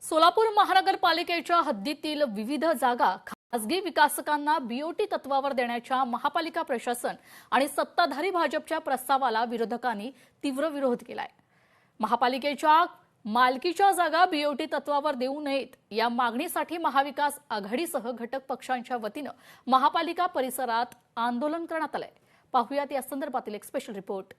सोलापूर महानगरपालिकेच्या हद्दीतील विविध जागा खासगी विकासकांना बीओटी तत्वावर देण्याच्या महापालिका प्रशासन आणि सत्ताधारी भाजपच्या प्रस्तावाला विरोधकांनी तीव्र विरोध केलाय। महापालिकेच्या मालकीच्या जागा बीओटी तत्वावर देऊ नयेत या मागणीसाठी महाविकास आघाडीसह घटक पक्षांच्या वतीनं महापालिका परिसरात आंदोलन करण्यात आलंय। पाहुयात या संदर्भातील एक स्पेशल रिपोर्ट।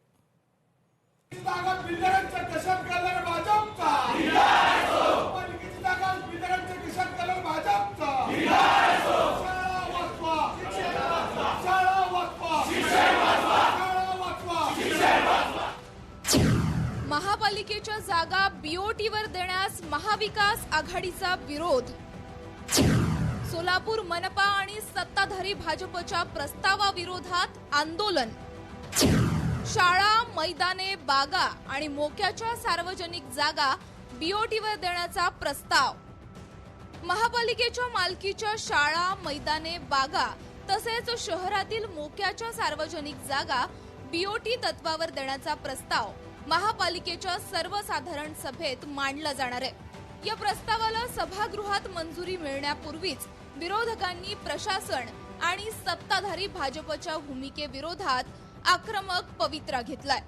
महापालिकेच्या जागा बीओटीवर देण्यास महाविकास आघाडीचा विरोध। सोलापूर मनपा आणि सत्ताधारी भाजपच्या प्रस्तावाविरोधात आंदोलन। शाळा, मैदाने, बागा आणि मोक्याच्या सार्वजनिक जागा बीओटीवर देण्याचा प्रस्ताव। महापालिकेच्या मालकीच्या शाळा, मैदाने, बागा तसेच शहरातील मोक्याच्या सार्वजनिक जागा बीओटी तत्वावर देण्याचा प्रस्ताव महापालिकेच्या सर्वसाधारण सभेत मांडला जाणार आहे। या प्रस्तावाला सभागृहात मंजुरी मिळण्यापूर्वीच विरोधकांनी प्रशासन आणि सत्ताधारी भाजपच्या भूमिकेविरोधात आक्रमक पवित्रा घेतलाय।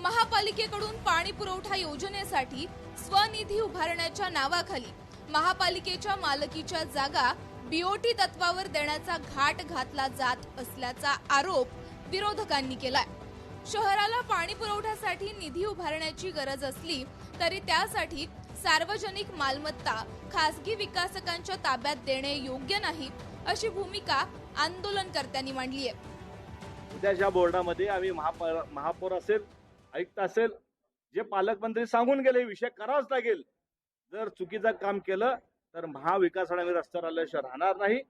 महापालिकेकडून पाणी पुरवठा योजनेसाठी स्वनिधी उभारण्याच्या नावाखाली महापालिकेच्या मालकीच्या जागा बीओटी तत्वावर देण्याचा घाट घातला जात असल्याचा आरोप विरोधकांनी केलाय। शहराला पाणी पुरवठ्यासाठी निधी उभारण्याची गरज असली तरी त्यासाठी सार्वजनिक मालमत्ता खासगी विकासकांच्या ताब्यात देणे योग्य नाही अशी भूमिका आंदोलनकर्त्यांनी मांडली आहे। उद्याच्या बोर्डामध्ये आम्ही महापौर असेल, आयुक्त असेल, जे पालकमंत्री सांगून गेले विषय करावाच लागेल। जर चुकीचं काम केलं तर महाविकास आम्ही रस्त्यावर आल्याशिवाय राहणार नाही।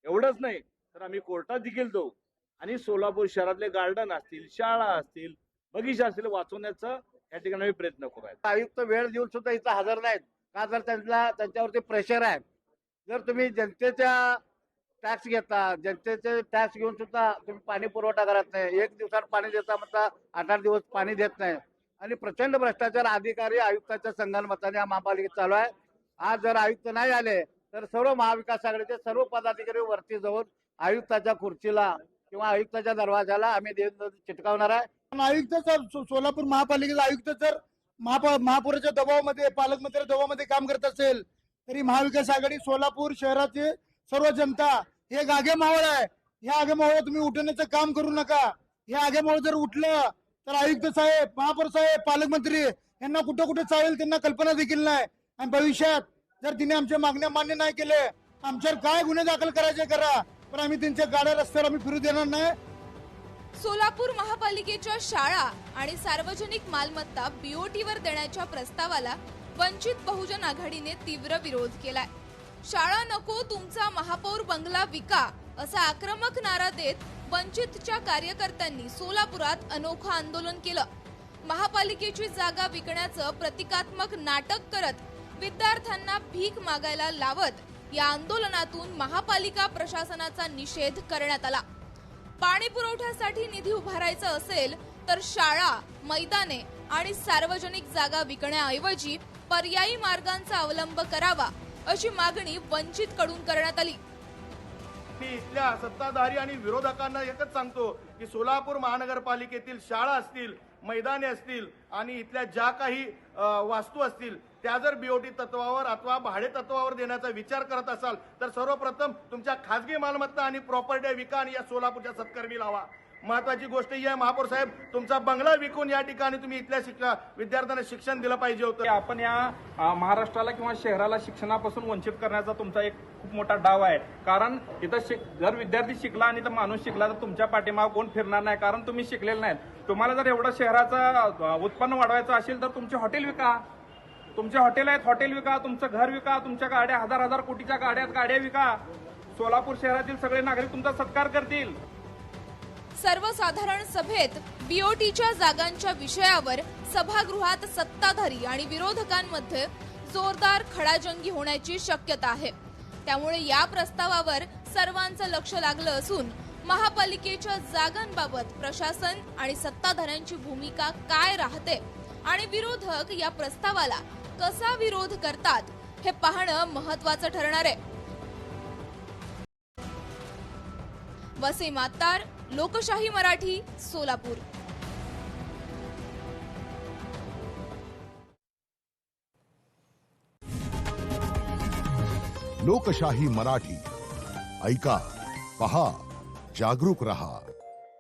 एवढंच नाही तर आम्ही कोर्टात देखील जाऊ आणि सोलापूर शहरातले गार्डन असतील, शाळा असतील, बगीचा असतील वाचवण्याचा या ठिकाणी प्रयत्न करू। आयुक्त वेळ देऊन सुद्धा इथं हजर नाहीत का? तर त्यांच्यावरती प्रेशर आहे। जर तुम्ही जनतेच्या टॅक्स घेता, जनतेचे टॅक्स घेऊन सुद्धा तुम्ही पाणी पुरवठा करत नाही, एक दिवसात पाणी देता म्हणता 8-8 दिवस पाणी देत नाही आणि प्रचंड भ्रष्टाचार अधिकारी आयुक्ताच्या संगनमताने या महापालिकेत चालू आहे। आज जर आयुक्त नाही आले तर सर्व महाविकास आघाडीचे सर्व पदाधिकारी वरती जाऊन आयुक्ताच्या खुर्चीला किंवा आयुक्ताच्या दरवाजाला आम्ही चिटकावणार आहे। आयुक्त सोलापूर महापालिकेचा आयुक्त जर महापौराच्या दबावामध्ये, पालकमंत्र्याच्या दबावामध्ये काम करत असेल तरी महाविकास आघाडी सोलापूर शहराचे सर्व जनता हे आगेमावळ आहे। ह्या आगेमावळ तुम्ही उठवण्याचं काम करू नका। हे आगेमावळ जर उठलं तर आयुक्त साहेब, महापौर साहेब, पालकमंत्री यांना कुठं कुठं चालेल त्यांना कल्पना देखील नाही। आणि भविष्यात जर तिने आमच्या मागण्या मान्य नाही केले, आमच्यावर काय गुन्हे दाखल करायचे करा, पण आम्ही त्यांच्या गाड्या रस्त्यावर आम्ही फिरू देणार नाही। सोलापूर महापालिकेच्या शाळा आणि सार्वजनिक मालमत्ता बीओटीवर देण्याच्या प्रस्तावाला वंचित बहुजन आघाडीने तीव्र विरोध केलाय। शाळा नको, तुमचा महापौर बंगला विका असा आक्रमक नारा देत वंचितच्या कार्यकर्त्यांनी सोलापुरात अनोखं आंदोलन केलं। महापालिकेची जागा विकण्याचं प्रतिकात्मक नाटक करत विद्यार्थ्यांना भीक मागायला लावत या आंदोलनातून महापालिका प्रशासनाचा निषेध करण्यात आला। पाणी पुरवठ्यासाठी निधी उभारायचा असेल तर शाळा, मैदाने आणि सार्वजनिक जागा विकण्याऐवजी पर्यायी मार्गांचा अवलंब करावा अशी मागणी वंचितकडून करण्यात आली। मी इथल्या सत्ताधारी आणि विरोधकांना एकच सांगतो की सोलापूर महानगरपालिकेतील शाळा असतील, मैदाने असतील आणि इथल्या ज्या काही वास्तू असतील त्या जर बीओटी तत्वावर अथवा भाडे तत्वावर देण्याचा विचार करत असाल तर सर्वप्रथम तुमच्या खासगी मालमत्ता आणि प्रॉपर्टी विका आणि या सोलापूरच्या सत्कर्मी लावा। महत्वाची गोष्ट ही आहे महापौर साहेब, तुमचा बंगला विकून या ठिकाणी तुम्ही इथल्या विद्यार्थ्यांना शिक्षण दिलं पाहिजे होतं। आपण या महाराष्ट्राला किंवा शहराला शिक्षणापासून वंचित करण्याचा तुमचा एक खूप मोठा डाव आहे। कारण इथं जर विद्यार्थी शिकला आणि तर माणूस शिकला तर तुमच्या पाठीमागे कोण फिरणार नाही, कारण तुम्ही शिकलेले नाहीत। तुम्हाला जर एवढं शहराचं उत्पन्न वाढवायचं असेल तर तुमचे हॉटेल विका, तुमचे हॉटेल आहेत हॉटेल विका, तुमचं घर विका, तुमच्या गाड्या हजार कोटीच्या गाड्या विका। सोलापूर शहरातील सगळे नागरिक तुमचा सत्कार करतील। सर्वसाधारण सभेत बीओटीच्या जागांच्या विषयावर सभागृहात सत्ताधारी आणि विरोधकांमध्ये जोरदार खडाजंगी होण्याची शक्यता आहे। त्यामुळे या प्रस्तावावर सर्वांचं लक्ष लागलं असून महापालिकेच्या जागांबाबत प्रशासन आणि सत्ताधाऱ्यांची भूमिका काय राहते आणि विरोधक या प्रस्तावाला कसा विरोध करतात हे पाहणं महत्त्वाचं ठरणार आहे. वसीम आत्तार, लोकशाही मराठी, सोलापूर. लोकशाही मराठी ऐका, पहा, जागरूक रहा.